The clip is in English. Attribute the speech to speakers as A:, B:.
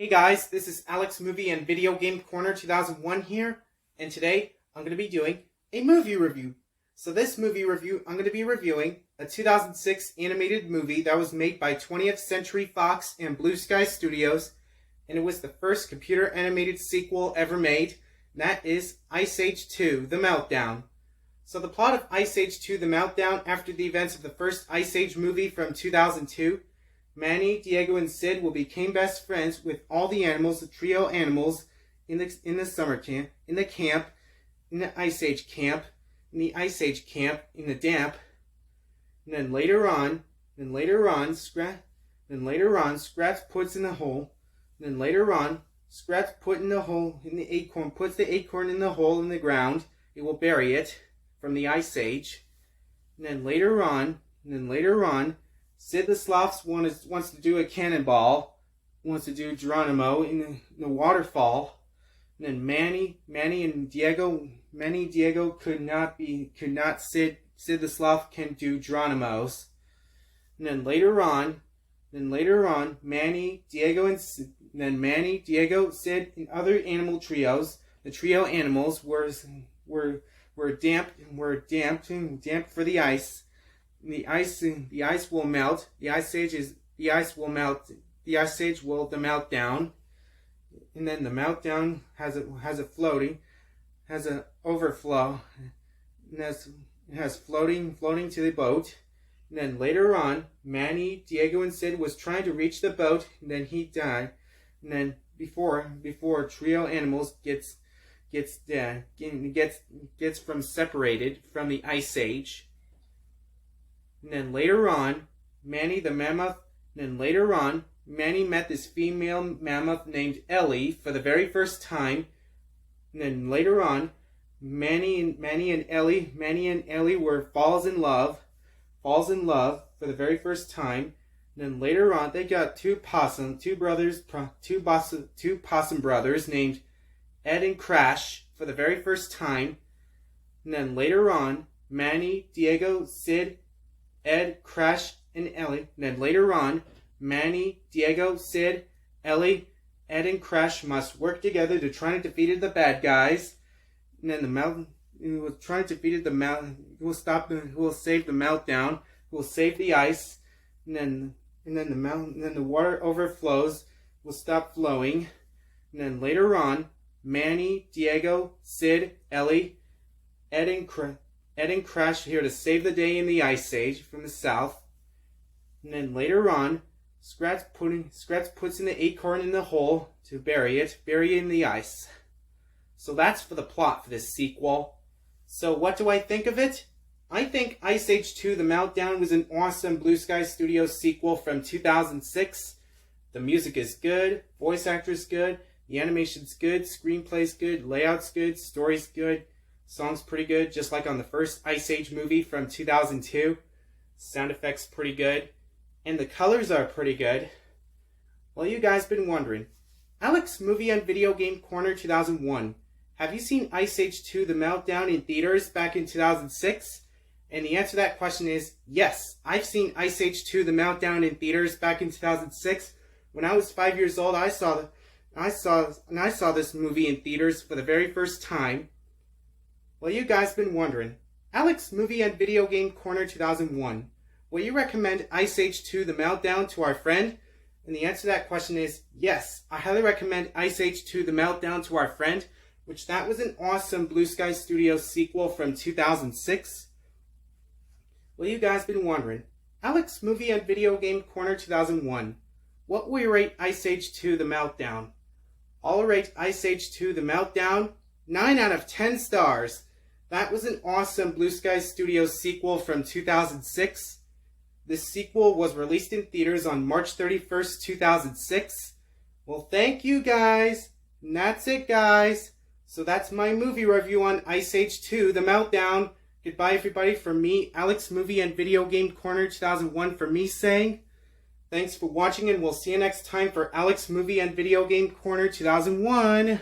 A: Hey guys, this is Alex Movie and Video Game Corner 2001 here, and today I'm going to be doing a movie review. So this movie review, I'm going to be reviewing a 2006 animated movie that was made by 20th Century Fox and Blue Sky Studios, and it was the first computer animated sequel ever made, and that is Ice Age 2: The Meltdown. So the plot of Ice Age 2: The Meltdown, after the events of the first Ice Age movie from 2002, Manny, Diego, and Sid will become best friends with all the animals, the trio animals, in the summer camp, in the Ice Age camp, in the damp. And then later on, Scraps puts in the hole. And then later on, Scraps puts the acorn in the hole in the ground. It will bury it from the Ice Age. And then later on, Sid the Sloth wants to do a cannonball, wants to do Geronimo in the waterfall, and then Manny and Diego could not Sid the Sloth can do Geronimos, and then later on, Manny, Diego, Sid, and other animal trios, the trio animals were damp for the ice. The ice will melt. The ice age will melt. The ice age will the meltdown, and then the meltdown has an overflow, and has floating to the boat. And then later on, Manny, Diego, and Sid was trying to reach the boat, and then he died. And then before trio animals gets separated from the ice age. And then later on, Manny met this female mammoth named Ellie for the very first time. And then later on, Manny and Ellie falls in love for the very first time. And then later on, they got two possum brothers named Ed and Crash for the very first time. And then later on, Manny, Diego, Sid, Ed, Crash, and Ellie. And then later on, Manny, Diego, Sid, Ellie, Ed, and Crash must work together to try to defeat the bad guys. And then who will save the meltdown, who will save the ice. And then the water overflows, will stop flowing. And then later on, Manny, Diego, Sid, Ellie, Ed, and Crash here to save the day in the Ice Age from the south. And then later on, Scraps puts in the acorn in the hole to bury it in the ice. So that's for the plot for this sequel. So what do I think of it? I think Ice Age 2: The Meltdown was an awesome Blue Sky Studios sequel from 2006. The music is good, voice actor's good, the animation's good, screenplay's good, layout's good, story's good. Song's pretty good, just like on the first Ice Age movie from 2002. Sound effects pretty good. And the colors are pretty good. Well, you guys been wondering, Alex Movie and Video Game Corner 2001, have you seen Ice Age 2: The Meltdown in theaters back in 2006? And the answer to that question is yes. I've seen Ice Age 2: The Meltdown in theaters back in 2006. When I was 5 years old, I saw this movie in theaters for the very first time. Well, you guys been wondering, Alex Movie and Video Game Corner 2001, will you recommend Ice Age 2: The Meltdown to our friend? And the answer to that question is yes. I highly recommend Ice Age 2: The Meltdown to our friend, which that was an awesome Blue Sky Studios sequel from 2006. Well, you guys been wondering, Alex Movie and Video Game Corner 2001, what will you rate Ice Age 2: The Meltdown? I'll rate Ice Age 2: The Meltdown 9 out of 10 stars. That was an awesome Blue Sky Studios sequel from 2006. This sequel was released in theaters on March 31st, 2006. Well, thank you guys. And that's it, guys. So that's my movie review on Ice Age 2: The Meltdown. Goodbye, everybody, from me, Alex Movie and Video Game Corner 2001, for me saying thanks for watching, and we'll see you next time for Alex Movie and Video Game Corner 2001.